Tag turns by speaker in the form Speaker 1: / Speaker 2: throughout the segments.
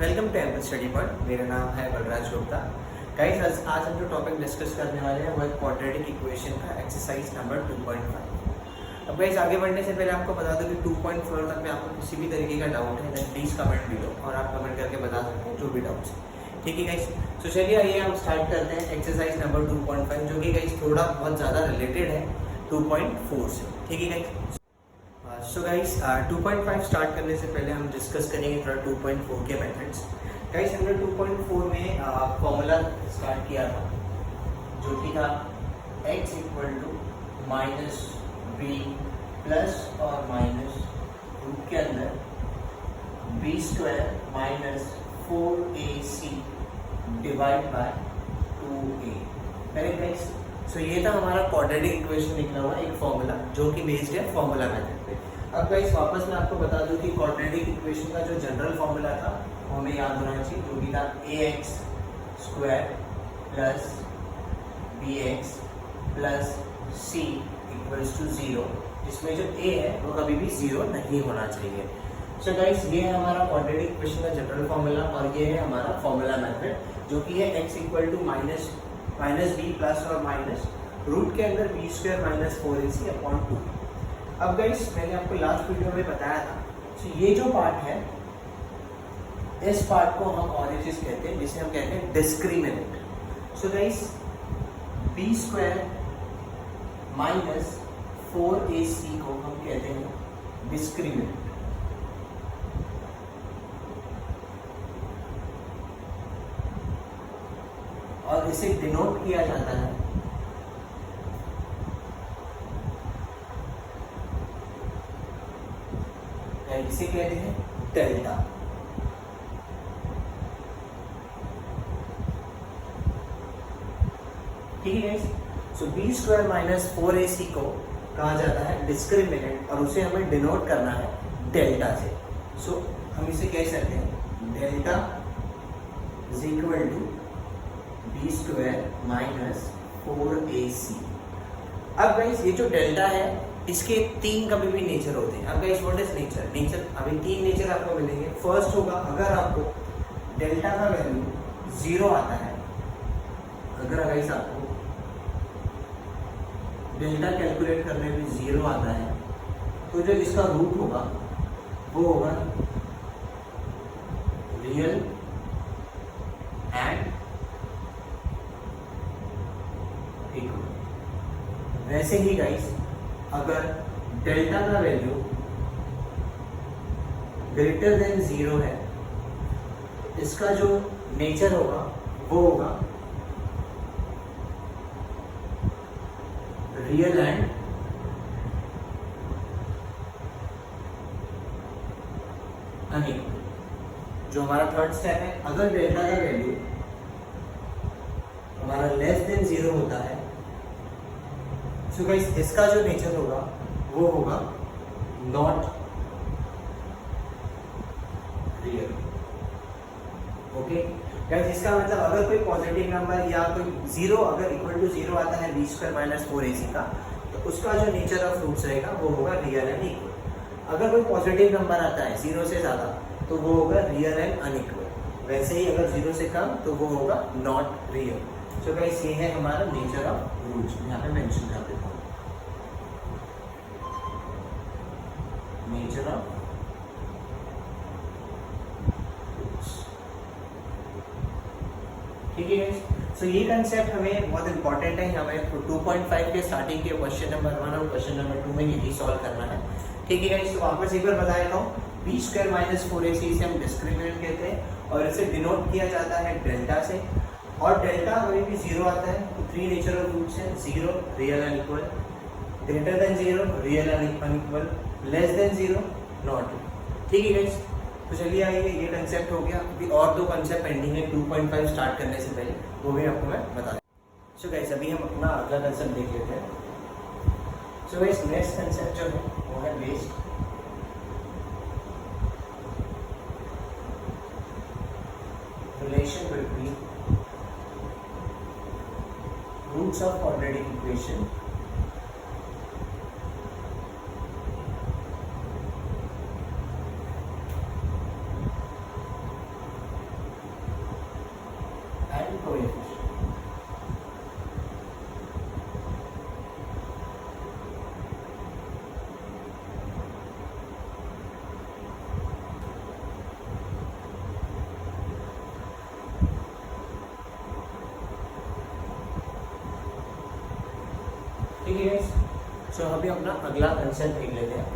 Speaker 1: Welcome to ample study point. मेरा नाम है बलराज गुप्ता। गाइस, आज हम जो टॉपिक डिस्कस करने वाले हैं वो है क्वाड्रेटिक इक्वेशन का एक्सरसाइज नंबर 2.5। अब गाइस आगे बढ़ने से पहले आपको बता दूं कि 2.4 तक में आपको किसी भी तरीके का डाउट है देन प्लीज़ कमेंट बिलो और आप कमेंट करके बता सकते हैं जो भी डाउट्स है। ठीक है गाइस, तो चलिए आइए हम स्टार्ट करते हैं एक्सरसाइज नंबर 2.5 जो कि गाइस थोड़ा बहुत ज़्यादा रिलेटेड है 2.4 से। ठीक है गाइस, सो गाइस 2.5 स्टार्ट करने से पहले हम डिस्कस करेंगे थोड़ा 2.4 के मेथड्स। गाइस हमने 2.4 में फॉर्मूला स्टार्ट किया था जो कि था x equal to minus B plus और माइनस रूट के अंदर b square minus 4ac divide by 2a। Correct guys, so ये था हमारा क्वाड्रेटिक इक्वेशन निकला हुआ एक फॉर्मूला जो कि बेस्ड है फॉर्मूला मेथड पे। अब गाइस वापस मैं आपको बता दूं कि क्वाड्रेटिक इक्वेशन का जो जनरल फॉर्मूला था वो हमें याद होना चाहिए जो कि था ax square plus bx plus c equals to 0, जिसमें जो a है वो कभी भी 0 नहीं होना चाहिए। सो गाइस ये है हमारा क्वाड्रेटिक इक्वेशन का जनरल फॉर्मूला और ये है हमारा फॉर्मूला मेथड जो कि है x equal to minus B plus और माइनस रूट के अंदर b square minus 4ac upon 2। अब गाइस मैंने आपको लास्ट वीडियो में बताया था तो ये जो पार्ट है इस पार्ट को हम और एक चीज कहते हैं जिसे हम कहते हैं discriminant. So guys B square minus 4ac को हम कहते हैं डिस्क्रिमिनेंट। और इसे डिनोट किया जाता है इसे कहते हैं डेल्टा। ठीक है गाइस, सो बी स्क्वायर माइनस 4ac को कहा जाता है डिस्क्रिमिनेंट और उसे हमें डिनोट करना है डेल्टा से। सो हम इसे कह सकते हैं delta is equal to B square minus 4ac। अब गाइस ये जो डेल्टा है इसके तीन कभी भी नेचर होते हैं। अब गाइस व्हाट इज नेचर अभी तीन नेचर आपको मिलेंगे। फर्स्ट होगा अगर आपको डेल्टा का वैल्यू 0 आता है, अगर गाइस आपको डेल्टा कैलकुलेट करने में 0 आता है तो जो इसका रूट होगा वो होगा रियल एंड इक्वल। वैसे ही गाइस अगर डेल्टा का वैल्यू ग्रेटर देन 0 है इसका जो नेचर होगा वो होगा रियल एंड अनइक्वल। जो हमारा थर्ड स्टेप है अगर डेल्टा का वैल्यू हमारा लेस देन 0 होता है तो गाइस इसका जो नेचर होगा वो होगा नॉट रियल। ओके गाइस, इसका मतलब अगर कोई पॉजिटिव नंबर या कोई 0 अगर इक्वल टू 0 आता है बी स्क्वायर माइनस 4ac का तो उसका जो नेचर ऑफ रूट्स रहेगा वो होगा रियल एंड इक्वल। अगर कोई पॉजिटिव नंबर आता है 0 से ज़्यादा तो वो होगा रियल एंड अनइक्वल। वैसे ही अगर 0 से कम तो वो होगा नॉट रियल। सो गाइस ये है हमारा नेचर ऑफ रूट्स, यहाँ पे मेंशन कर देता हूँ नेचर ऑफ रूट्स। ठीक है गाइस, सो ये कंसेप्ट हमें बहुत इंपॉर्टेंट है। हमें 2.5 के स्टार्टिंग के क्वेश्चन नंबर 1 और क्वेश्चन नंबर 2 में यही सॉल्व करना है। ठीक है गाइस, तो वापस एक बार बता देता हूँ बी स्क्वायर माइनस 4ac से हम डिस्क्रिमिनेंट कहते हैं और इसे डिनोट किया जाता है डेल्टा से। और डेल्टा कभी भी 0 आता है तो 3 नेचर ऑफ रूट्स हैं 0 real and equal, greater than 0 real and unequal, less than 0 not. ठीक है गाइस, तो चलिए आइए ये कंसेप्ट हो गया। अभी और दो कंसेप्ट पेंडिंग है 2.5 स्टार्ट करने से पहले, वो भी आपको मैं बता दूँ। सो गाइस अभी हम अपना अगला कंसेप्ट देख लेते हैं। सो गाइस नेक्स्ट कंसेप्ट जो है वो है based relation between roots of quadratic equation है। सो अभी अपना अगला कंसेप्ट देख लेते हैं,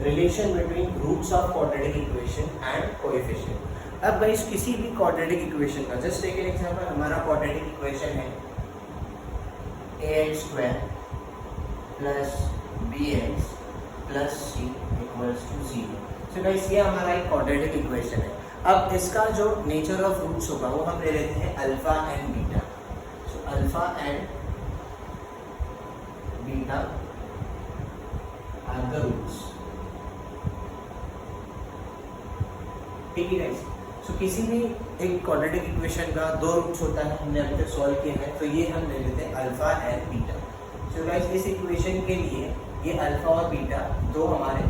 Speaker 1: relation between roots of quadratic equation and coefficient. अब गाइस किसी भी क्वाड्रेटिक इक्वेशन का जस्ट टेक एन एग्जांपल, हमारा क्वाड्रेटिक इक्वेशन है ax square plus bx plus c equals to 0। So guys ये हमारा एक क्वाड्रेटिक इक्वेशन है। अब इसका जो नेचर ऑफ रूट्स होगा वो हम ले लेते हैं alpha and beta. So alpha and beta are the roots. ठीक है गाइस। सो किसी भी एक क्वाड्रेटिक इक्वेशन का दो रूट्स होता है, हमने अभी तक सॉल्व किया है, तो ये हम ले लेते हैं alpha and beta. So guys इस इक्वेशन के लिए ये अल्फा और बीटा दो हमारे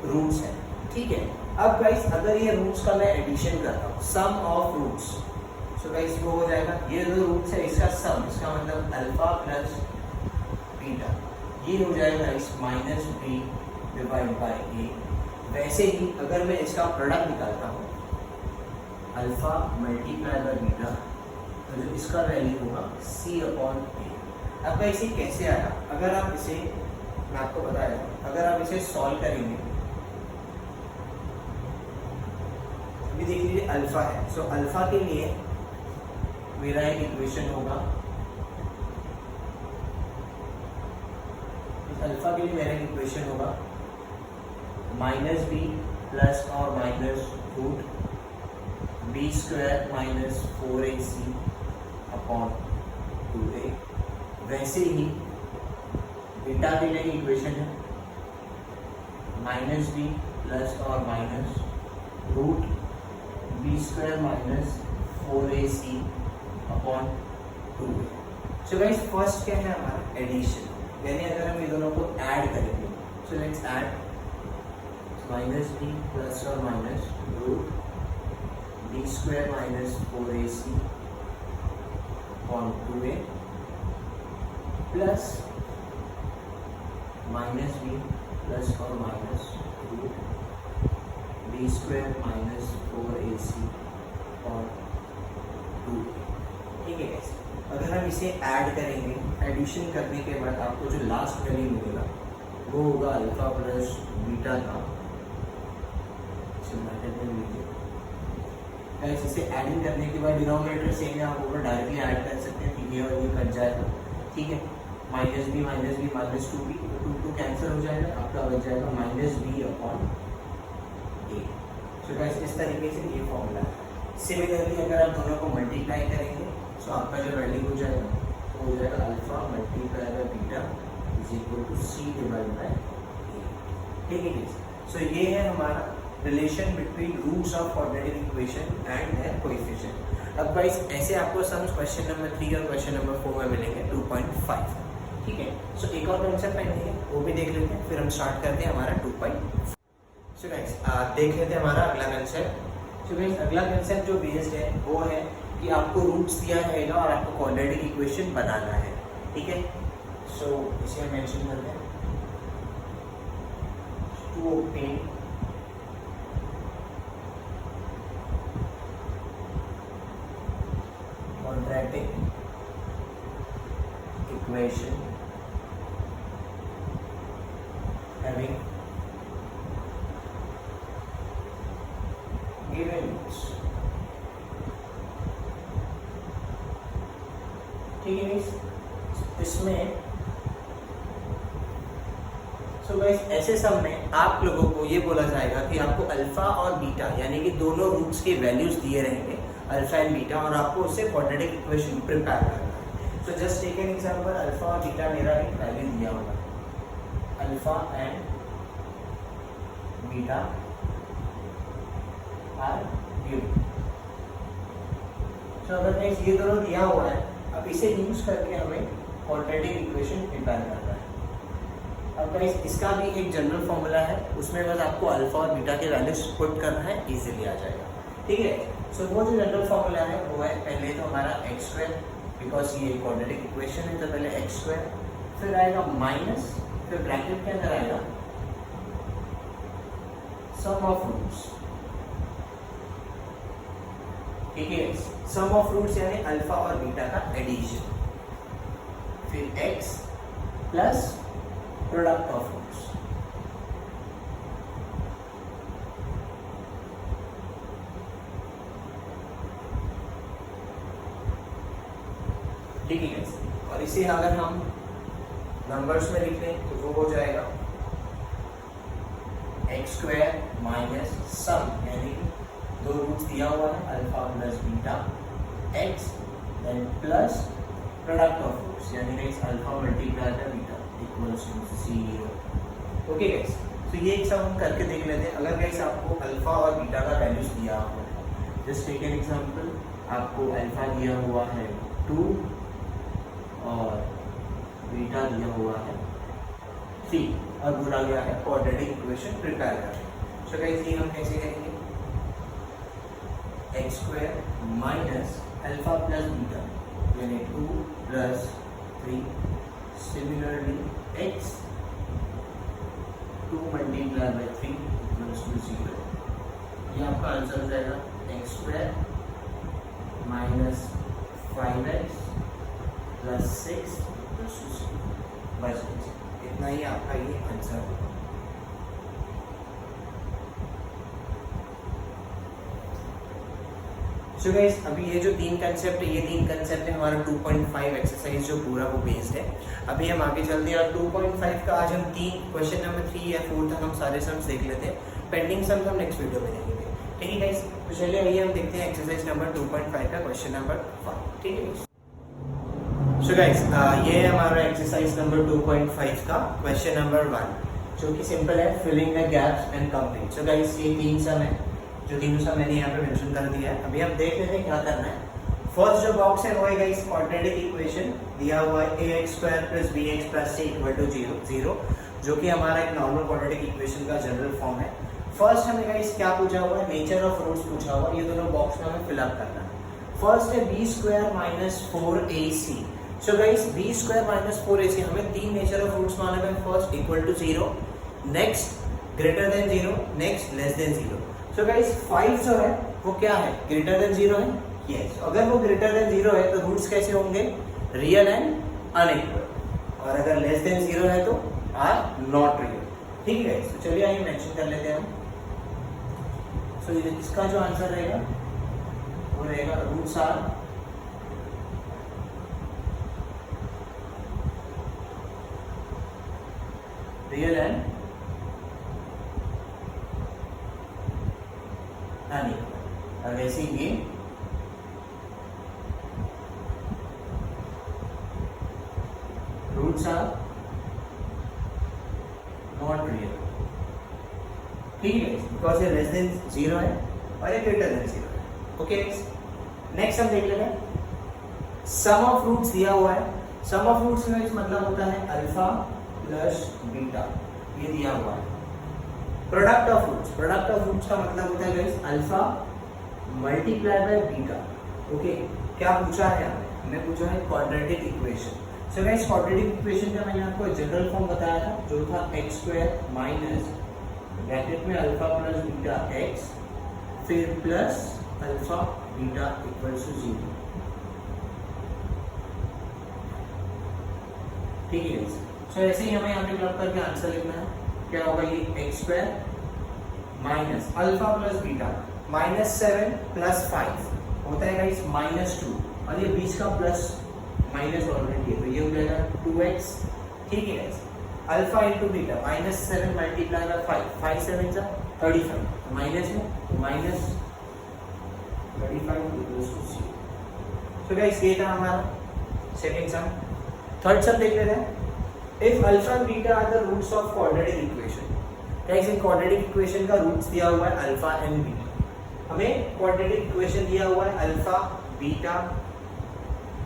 Speaker 1: रूट्स हैं। ठीक है। अब गाइस अगर ये रूट्स का मैं एडिशन करता हूँ, सम ऑफ रूट्स, सो गाइस वो हो जाएगा, ये जो रूट्स है इसका सम, इसका मतलब अल्फा प्लस बीटा, ये हो जाएगा इस माइनस बी डिवाइड बाई ए। वैसे ही अगर मैं इसका प्रोडक्ट निकालता हूँ अल्फा मल्टीप्लाई बाई बीटा, तो जो इसका वैल्यू होगा सी अपॉन ए। अब गाइस ये कैसे आया, अगर आप इसे, मैं आपको बताया, अगर आप इसे सॉल्व करेंगे, अभी देख लीजिए अल्फा है। सो अल्फा के लिए मेरा एक इक्वेशन होगा, अल्फा के लिए मेरा एक इक्वेशन होगा माइनस बी प्लस और minus root B square minus 4ac upon 2a। वैसे ही बीटा के लिए इक्वेशन है माइनस बी प्लस और minus root B square minus 4ac upon 2a। So guys first क्या है हमारा एडिशन, यानी अगर हम ये दोनों को ऐड करेंगे, so let's add minus B plus और minus root B square minus 4ac upon 2a plus minus B plus और minus root B square minus 4ac और 2। ठीक है गाइस। अगर हम इसे ऐड करेंगे, एडिशन करने के बाद आपको जो लास्ट वैल्यू मिलेगा वो होगा अल्फा प्लस बीटा का। गाइस इसे ऐडिंग करने के बाद डिनोमिनेटर सेम है, आप ऊपर डायरेक्टली ऐड कर सकते हैं, ये और ये कट जाएगा। ठीक है। माइनस बी माइनस 2b, तो 2 कैंसिल हो जाएगा, आपका बच जाएगा माइनस बी अपॉन ए। सो गाइस इस तरीके से ये फॉर्मूला है। सिमिलरली अगर आप दोनों को मल्टीप्लाई करेंगे, सो आपका जो वैल्यू हो जाएगा वो हो जाएगा alpha multiply by beta is equal to c divide by a. ठीक है गाइस। सो ये है हमारा relation between roots of quadratic equation and their coefficient. अब गाइस ऐसे आपको सम्स क्वेश्चन नंबर 3 और क्वेश्चन नंबर 4 में मिलेंगे 2.5। ठीक है। सो एक और कंसेप्ट पढ़ेंगे, वो भी देख लेते हैं, फिर हम स्टार्ट करते हैं हमारा 2.5। सो गाइस देख लेते हैं हमारा अगला कंसेप्ट। सो गाइस अगला कंसेप्ट जो बेस्ड है वो है कि आपको रूट्स दिया जाएगा और आपको क्वाड्रेटिक इक्वेशन बनाना है। ठीक है। सो इसे हम मेंशन करते हैं to obtain quadratic equation having given roots। ठीक है। इसमें सो गाइस ऐसे सब में आप लोगों को ये बोला जाएगा कि आपको अल्फा और बीटा यानी कि दोनों रूट्स के वैल्यूज दिए रहेंगे, अल्फा एंड बीटा, और आपको उससे क्वाड्रेटिक इक्वेशन प्रिपेयर करना है। So just take an example, alpha और बीटा मेरा एक वैल्यू दिया होगा, alpha and beta are given. So अगर ये दोनों दिया हुआ है, अब इसे यूज करके हमें क्वाड्रेटिक इक्वेशन प्रिपेयर करना है। अब गाइस इसका भी एक जनरल फॉर्मूला है, उसमें बस आपको अल्फा और बीटा के वैल्यूज पुट करना है, इजीली आ जाएगा। ठीक है। सो वो जो जनरल फॉर्मूला है वो है, पहले तो हमारा एक्स स्क्वायर, बिकॉज ये क्वाड्रेटिक इक्वेशन है तो पहले एक्स स्क्वायर, फिर आएगा माइनस, फिर ब्रैकेट के अंदर आएगा सम ऑफ रूट्स। ठीक है। सम ऑफ रूट्स यानी अल्फा और बीटा का एडिशन, फिर x plus product of roots. ठीक है गाइस, और इसे अगर हम नंबर्स में लिख लें तो वो हो जाएगा एक्स स्क्वायर माइनस सम, यानी दो रूट्स दिया हुआ है alpha plus beta x, then plus product of roots यानी guys alpha multiply by beta equals to 0। Okay guys, तो ये एक सब हम करके देख लेते हैं। अगर गाइस आपको अल्फा और बीटा का वैल्यूज दिया हुआ है, जस्ट टेक एन एग्जांपल, आपको अल्फा दिया हुआ है 2 और बीटा दिया हुआ है 3 और बोला गया है क्वाड्रेटिक इक्वेशन प्रिपेयर करें। सो गाइस ये हम कैसे करेंगे, x square minus alpha plus beta यानी 2 plus 3, similarly x 2 multiply by 3 equals to 0। ये आपका आंसर हो जाएगा x square minus 5x plus 6 equals to 0। बस इतना ही आपका ये आंसर होगा। सो गाइस, अभी ये जो तीन कंसेप्ट है, ये तीन कंसेप्ट है हमारा 2.5 एक्सरसाइज जो पूरा वो बेस्ड है। अभी हम आगे चलते हैं और 2.5 का आज हम तीन क्वेश्चन नंबर 3 या 4 तक हम सारे सम्स देख लेते हैं। पेंडिंग सम्स हम नेक्स्ट वीडियो में देखेंगे। ठीक है गाइस, तो चलिए आइए हम देखते हैं एक्सरसाइज नंबर 2.5 का क्वेश्चन नंबर 5। ठीक है। सो गाइस, ये है हमारा एक्सरसाइज नंबर 2.5 का क्वेश्चन नंबर 1, जो कि सिंपल है, filling the gaps and complete. So guys, ये तीन सम है जो तीनों सा मैंने यहाँ पे मेंशन कर दिया है। अभी हम देख लेते हैं क्या करना है। फर्स्ट जो बॉक्स है वो है गाइस क्वाड्रेटिक इक्वेशन दिया हुआ है ax square plus bx plus c equal to 0, जो कि हमारा एक नॉर्मल क्वाड्रेटिक इक्वेशन का जनरल फॉर्म है। फर्स्ट हमें गाइस क्या पूछा हुआ है, नेचर ऑफ रूट्स पूछा हुआ है। ये दोनों बॉक्स में हमें फिलअप करना है। फर्स्ट है b square minus 4ac। So guys b square minus 4ac हमें तीन नेचर ऑफ रूट्स माने हैं। First equal to 0, next greater than 0, next less than 0। So guys 5 जो है वो क्या है, ग्रेटर देन 0 है। यस, अगर वो ग्रेटर देन 0 है तो रूट्स कैसे होंगे, रियल एंड अनइक्वल, और अगर लेस देन 0 है तो आर नॉट रियल। ठीक है, तो चलिए आइए मेंशन कर लेते हैं हम। सो इसका जो आंसर रहेगा वो रहेगा roots are real and unequal, और वैसे ये रूट्स आर नॉट रियल। ठीक है, बिकॉज ये लेस देन 0 है और ये ग्रेटर देन 0 है। ओके, नेक्स्ट हम देख लेते हैं। सम ऑफ रूट्स दिया हुआ है। सम ऑफ रूट्स का मतलब होता है अल्फा प्लस बीटा, ये दिया हुआ है। Product of roots, product of roots का मतलब होता है guys alpha multiply by beta. Okay, क्या पूछा है हमें पूछा है quadratic equation. So guys quadratic equation का मैंने आपको जनरल फॉर्म बताया था, जो था एक्स स्क्वायर माइनस ब्रैकेट में अल्फा प्लस बीटा एक्स, फिर plus alpha beta equals to 0। ठीक है गाइस, सो ऐसे ही हमें यहाँ पे क्लब करके आंसर लिखना है। क्या होगा, ये x square minus alpha plus beta minus 7 plus 5 होता है गाइस माइनस 2, और ये बीच का प्लस माइनस ऑलरेडी है तो ये हो जाएगा 2x। ठीक है guys, alpha into beta minus 7 multiply by 5, 5 7 जा 35, माइनस में माइनस 35 इक्वल्स टू 0। तो गाइस ये था हमारा सेकंड सम। थर्ड सम देख लेते हैं। If alpha and beta are the roots of quadratic equation, guys in quadratic equation का रूट्स दिया हुआ है अल्फा एंड बीटा। हमें क्वाड्रेटिक इक्वेशन दिया हुआ है, अल्फा बीटा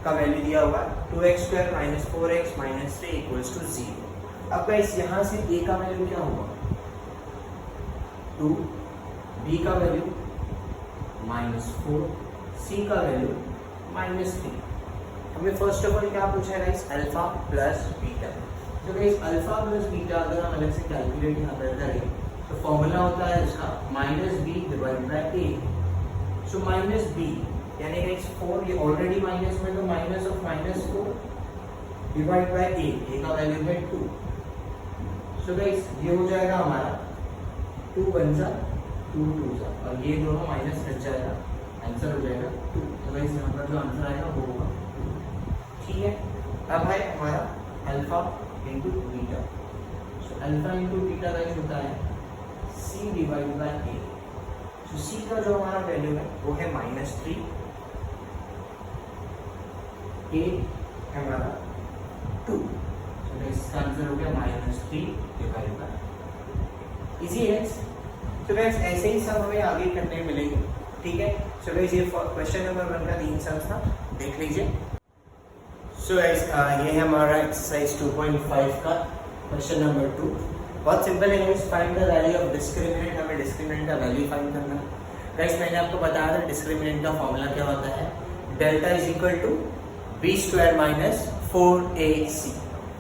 Speaker 1: का वैल्यू दिया हुआ है 2x square minus 4x minus 3 equals to 0। अब गाइस यहाँ से a का वैल्यू क्या होगा 2, b का वैल्यू माइनस 4, c का वैल्यू माइनस 3। हमें फर्स्ट ऑफ ऑल क्या पूछा है गाइस, अल्फा प्लस बीटा। तो गाइस अल्फा प्लस बीटा अगर हम अलग से कैलकुलेट यहाँ पर करें तो फॉर्मूला होता है इसका minus b divide by a. So minus b यानी गाइस 4, ये ऑलरेडी माइनस में तो minus of minus 4 divide by a का वैल्यू है 2। सो गाइस ये हो जाएगा हमारा 2 1 जा 2 2 जा और ये दोनों माइनस हट जाएगा, आंसर हो जाएगा 2। तो गाइस यहाँ पर जो आंसर आएगा वो होगा 2। ठीक है, अब है हमारा alpha into beta. So alpha into beta guys होता है c डिवाइड बाय a। तो c का जो हमारा वैल्यू है वो है -3, a हमारा 2। तो इसका आंसर हो गया -3 डिवाइड बाय। इजी है। तो गाइस ऐसे ही सब हमें आगे करने मिलेंगे। ठीक है, सो गाइस ये क्वेश्चन नंबर 1 का 3 सम्स था, देख लीजिए। सो गाइस ये है हमारा एक्सरसाइज 2.5 का क्वेश्चन नंबर 2। बहुत सिंपल है guys, find the value of discriminant. हमें डिस्क्रिमिनेंट का वैल्यू फाइंड करना है। गाइस मैंने आपको बताया था डिस्क्रिमिनेंट का फॉर्मूला क्या होता है, delta is equal to b² minus 4ac।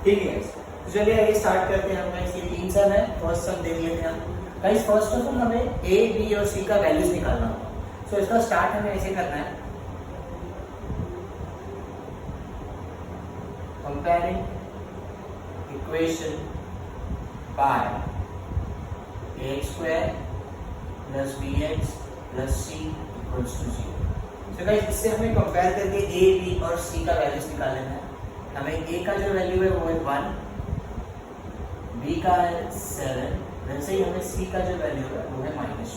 Speaker 1: ठीक है गाइस, तो चलिए आगे स्टार्ट करते हैं। हम इसके 3 सम है, फर्स्ट सम देख लेते हैं। गाइस फर्स्ट ऑफ ऑल हमें a b और c का वैल्यूज निकालना होगा। सो इसका स्टार्ट हमें ऐसे करना है, comparing equation by ax² plus bx plus c equals to 0। So guys इससे हमें कंपेयर करके a b और c का वैल्यूज निकाल लेना है। हमें a का जो वैल्यू है वो है 1, b का है 7, वैसे ही हमें c का जो वैल्यू है वो है -1।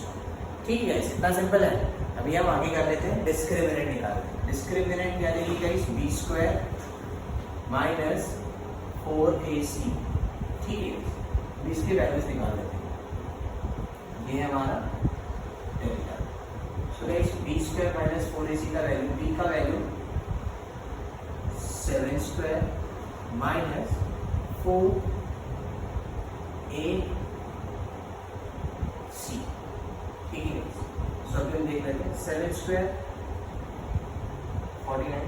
Speaker 1: ठीक है गाइस, इतना सिंपल है। अभी हम आगे कर लेते हैं, डिस्क्रिमिनेंट निकालते हैं। डिस्क्रिमिनेंट क्या देगी गाइस, b² माइनस 4ac। ठीक है, इसकी वैल्यूज निकाल लेते हैं। ये हमारा delta. So guys b² minus 4ac का वैल्यू, b का वैल्यू 7² माइनस 4ac। ठीक है, सो अभी हम देख लेते हैं 7² 49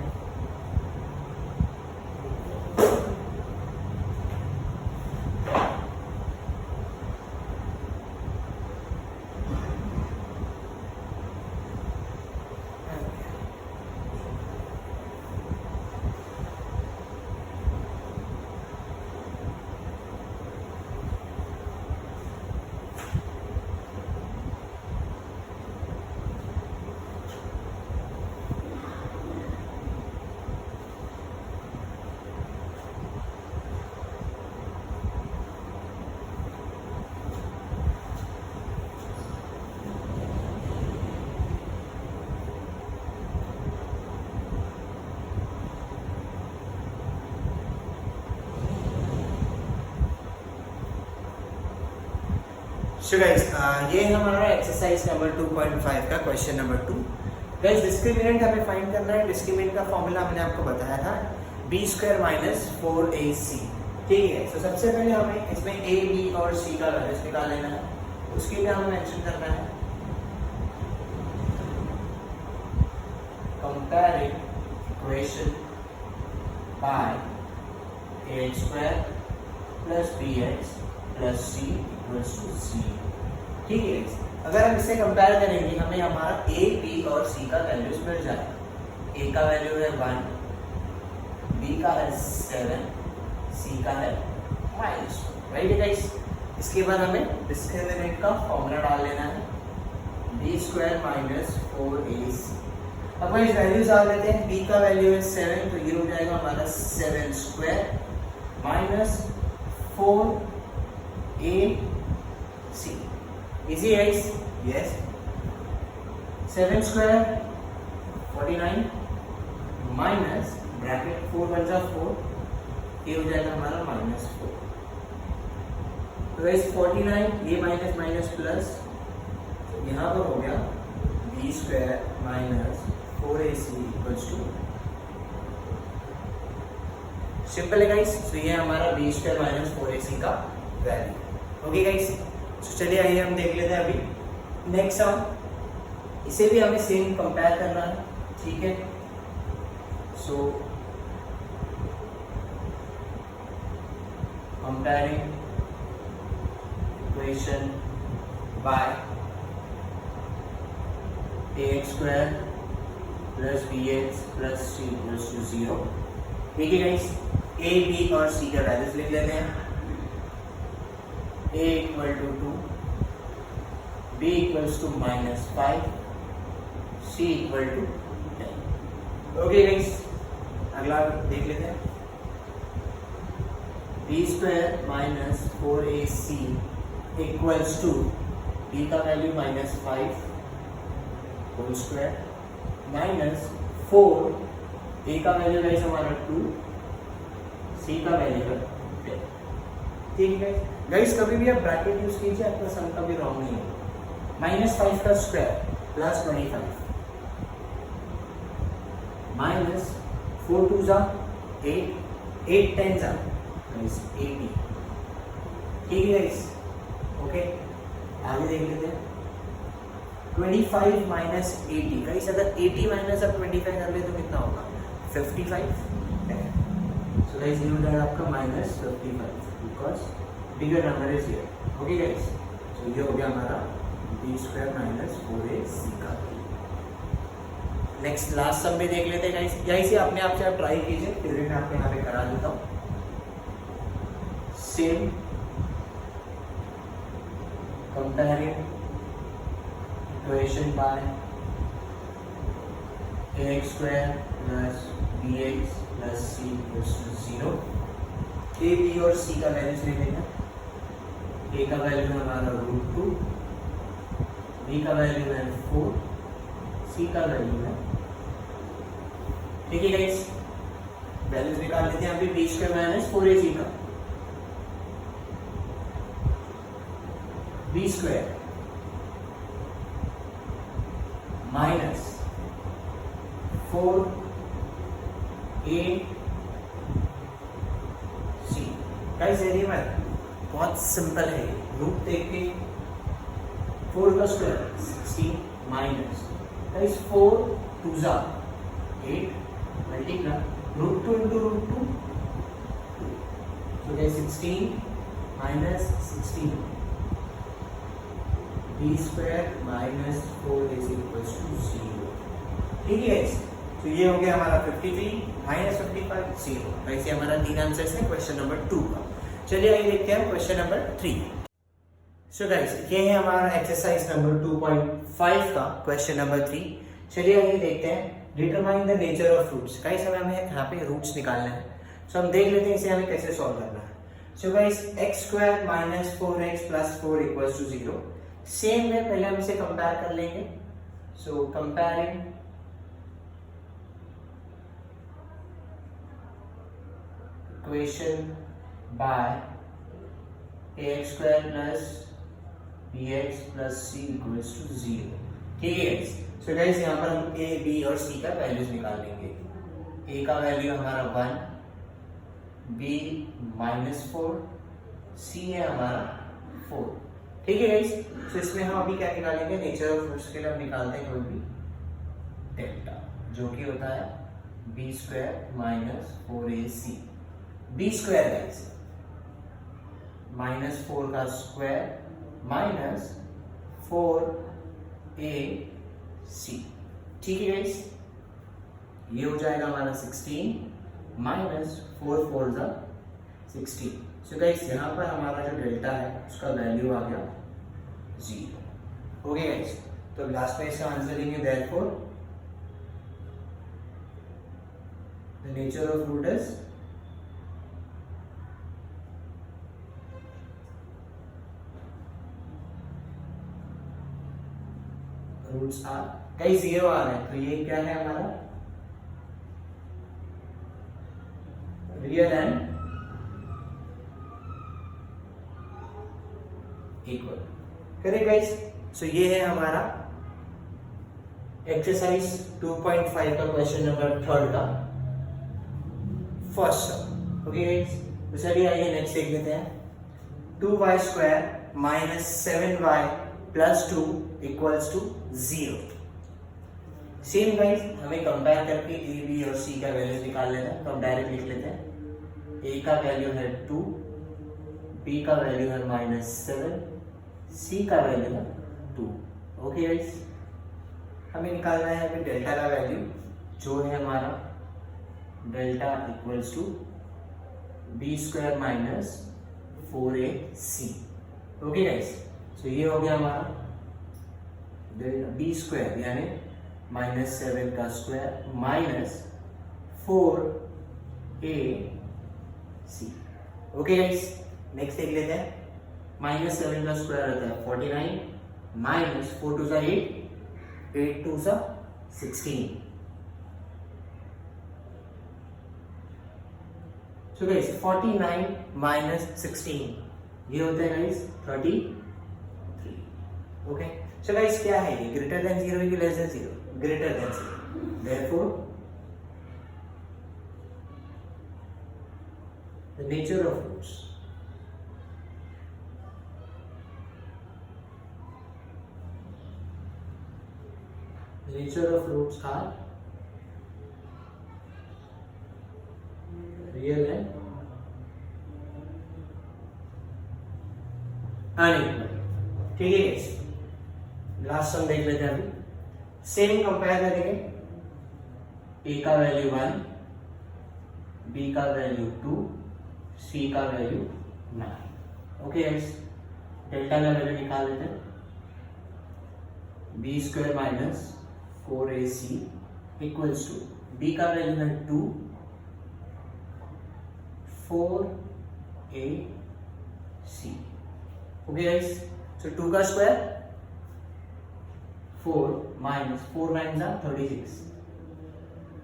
Speaker 1: सो गाइस ये हमारा एक्सरसाइज नंबर 2.5 का क्वेश्चन नंबर 2। गाइस डिस्क्रिमिनेंट हमें फाइंड करना है। डिस्क्रिमिनेंट का फॉर्मूला मैंने आपको बताया था b² माइनस 4ac। ठीक है, तो सबसे पहले हमें इसमें a b और c का वैल्यूज निकाल लेना है। उसके लिए हमें मेंशन करना है comparing equation by ax² plus bx plus c equals to 0। ठीक है, अगर हम इससे कंपेयर करेंगे हमें हमारा a b और c का वैल्यूज मिल जाएगा। a का वैल्यू है 1, b का है 7, c का है -1। राइट गाइस, इसके बाद हमें डिस्क्रिमिनेंट का फॉर्मूला डाल लेना है b² माइनस 4ac। अब गाइस वैल्यूज डाल लेते हैं। b का वैल्यू है 7, तो ये हो जाएगा हमारा 7² माइनस 4ac। इजी है गाइस, यस। 7² 49 माइनस ब्रैकेट 4 1 जा 4, ये हो जाएगा हमारा -4। तो गाइस 49 ये माइनस माइनस प्लस, तो यहाँ पर हो गया b² minus 4ac equals to, simple है गाइस। तो ये हमारा b² माइनस 4ac का वैल्यू। ओके गाइस, तो चलिए आइए हम देख लेते हैं अभी नेक्स्ट सम। इसे भी हमें सेम कंपेयर करना है। ठीक है, so comparing equation by ax² plus bx plus c equals to 0। देखिए गाइस ए बी और सी का वैल्यूज लिख लेते हैं। A equal to 2, b equals to -5, c equal to 10। Okay guys, अगला देख लेते हैं। b² minus 4ac equals to b का value -5 whole square minus 4, a का वैल्यू गाइस हमारा 2, c का वैल्यू है 10। ठीक है गाइस, कभी भी आप ब्रैकेट यूज कीजिए, आपका सम कभी रॉन्ग नहीं होगा। -5 का स्क्वायर प्लस 25 माइनस 4 2 जा 8, 8 10 जा 80। ठीक है गाइस, ओके आगे देख लेते हैं। 25 माइनस 80 गाइस, अगर 80 माइनस आप 25 कर ले तो कितना होगा 55। सो गाइस यू दैट आपका -55 because bigger number is here. Okay guys, so ये हो गया हमारा b² माइनस 4ac का। नेक्स्ट लास्ट सम में देख लेते हैं गाइस, यही से अपने आप से आप ट्राई कीजिए, फिर भी मैं आपके यहाँ पे करा देता हूँ। Same comparing equation by ax² plus bx plus c equals to 0। a b और c का वैल्यूज ले लेंगे। a का वैल्यू है हमारा √2, b का वैल्यू है 4, c का वैल्यू है। ठीक है गाइस, वैल्यूज निकाल लेते हैं अभी। b² माइनस 4ac का b² minus 4ac guys, area में बहुत सिंपल है, रूट देख के 4 का स्क्वायर 16 माइनस गाइस 4 2 जा 8 multiply √2 into √2 so guys 16 minus 16 b² minus 4ac equals to 0। ठीक है गाइस, तो ये हो गया हमारा 53 माइनस 55 0। वैसे हमारा 3 आंसर्स है क्वेश्चन नंबर 2 का। चलिए आइए देखते हैं क्वेश्चन नंबर 3। सो गाइस, ये है हमारा एक्सरसाइज नंबर 2.5 का क्वेश्चन नंबर 3। चलिए आइए देखते हैं। Determine the nature of roots. Guys हमें यहाँ पे रूट्स निकालना है, सो हम देख लेते हैं इसे हमें कैसे सॉल्व करना है। So guys x² minus 4x plus 4 equals to 0। Same है, पहले हम इसे कंपेयर कर लेंगे। So comparing equation by ax² plus bx plus c equals to 0। ठीक है गाइस, सो गाइस यहाँ पर हम a b और c का वैल्यूज निकाल लेंगे। a का वैल्यू हमारा 1, b -4, c है हमारा 4। ठीक है गाइस, तो इसमें हम अभी क्या निकालेंगे, नेचर ऑफ रूट्स के लिए हम निकालते हैं कोई भी डेल्टा, जो कि होता है b² minus 4ac। b² guys -4 का स्क्वायर माइनस 4ac। ठीक है गाइस, ये हो जाएगा हमारा 16 माइनस 4 4 जा 16। सो गाइस यहाँ पर हमारा जो डेल्टा है उसका वैल्यू आ गया 0। ओके गाइस, तो लास्ट में इसका आंसर देंगे therefore the nature of root is roots are, कई 0 आ रहे हैं, तो ये क्या है हमारा real and equal. Correct guys, so ये है हमारा एक्सरसाइज 2.5 का क्वेश्चन नंबर 3 का फर्स्ट सम। ओके गाइस, तो चलिए आइए नेक्स्ट देख लेते हैं। 2y² minus 7y plus 2 equals to 0। Same guys, हमें कंपेयर करके a b और c का वैल्यू निकाल लेना है, तो हम डायरेक्ट लिख लेते हैं। a का वैल्यू है 2, b का वैल्यू है -7, c का वैल्यू है 2। ओके गाइस, हमें निकालना है अभी डेल्टा का वैल्यू, जो है हमारा delta equals to B square minus 4ac। Okay guys, तो ये हो गया हमारा बी स्क्वायर यानी -7 का square minus 4ac। Okay guys, next देख लेते हैं। -7 का स्क्वायर रहता है 49 माइनस 4 2 8, 8 2 16। So guys 49 minus 16 ये होता है guys 33। ओके, सो गाइस क्या है ये, ग्रेटर देन 0 है कि less than 0? Greater than 0। Therefore the nature of roots are real and unequal। ठीक है गाइस, लास्ट सम देख लेते हैं अभी। सेम कंपेयर करेंगे, ए का वैल्यू 1, बी का वैल्यू 2, सी का वैल्यू 9। ओके गाइस, डेल्टा का वैल्यू निकाल लेते हैं। B square minus 4ac equals to B का वैल्यू है 2, 4ac। ओके गाइस, सो 2 का स्क्वायर 4 माइनस 4 9 जा 36।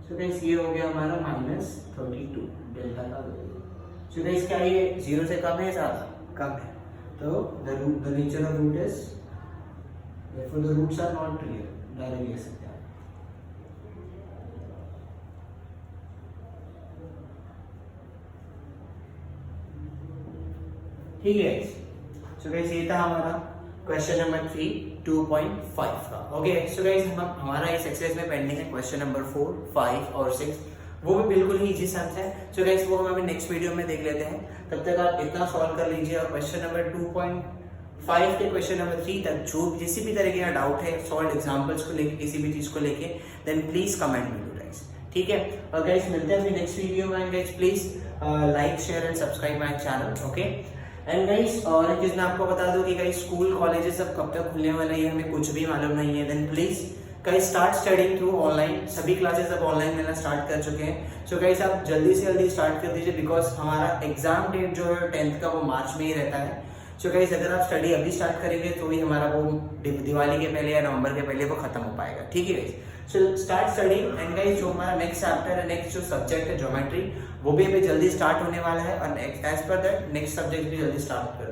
Speaker 1: सो गाइस ये हो गया हमारा -32 डेल्टा का वैल्यू। सो गाइस क्या ये 0 से कम है ज्यादा? कम है, तो the nature of root is therefore the roots are not real। Direct लिख सकते हैं। ठीक है, सो गाइस ये था हमारा क्वेश्चन नंबर 3 2.5 का। ओके, सो गाइस हमारा इस एक्सरसाइज में पेंडिंग है क्वेश्चन नंबर 4 5 और 6, वो भी बिल्कुल ही इजी सम्स है। सो गाइस वो हम अभी नेक्स्ट वीडियो में देख लेते हैं, तब तक आप इतना सॉल्व कर लीजिए। और क्वेश्चन नंबर 2.5 के क्वेश्चन नंबर 3 तक जो किसी भी तरह का डाउट है सॉल्व एग्जांपल्स को लेके, किसी भी चीज को लेके, then please comment me guys. ठीक है, और गाइस मिलते हैं फिर नेक्स्ट वीडियो में। Guys please like share and subscribe my channel. Okay and guys, और एक चीज मैं आपको बता दूं कि गाइस स्कूल कॉलेजेस अब कब तक खुलने वाले हैं हमें कुछ भी मालूम नहीं है। Then please guys start studying through online. सभी क्लासेस अब ऑनलाइन मिलना स्टार्ट कर चुके हैं। सो गाइस आप जल्दी से जल्दी स्टार्ट कर दीजिए, बिकॉज हमारा एग्जाम डेट जो है 10th का वो मार्च में ही रहता है। सो गाइस अगर आप स्टडी अभी स्टार्ट करेंगे तो भी हमारा वो दिवाली के पहले या नवंबर के पहले वो खत्म हो पाएगा। ठीक है guys, so start studying. And guys जो हमारा नेक्स्ट चैप्टर है, नेक्स्ट जो सब्जेक्ट है ज्योमेट्री, वो भी अभी जल्दी स्टार्ट होने वाला है। और as per that next subject भी जल्दी स्टार्ट कर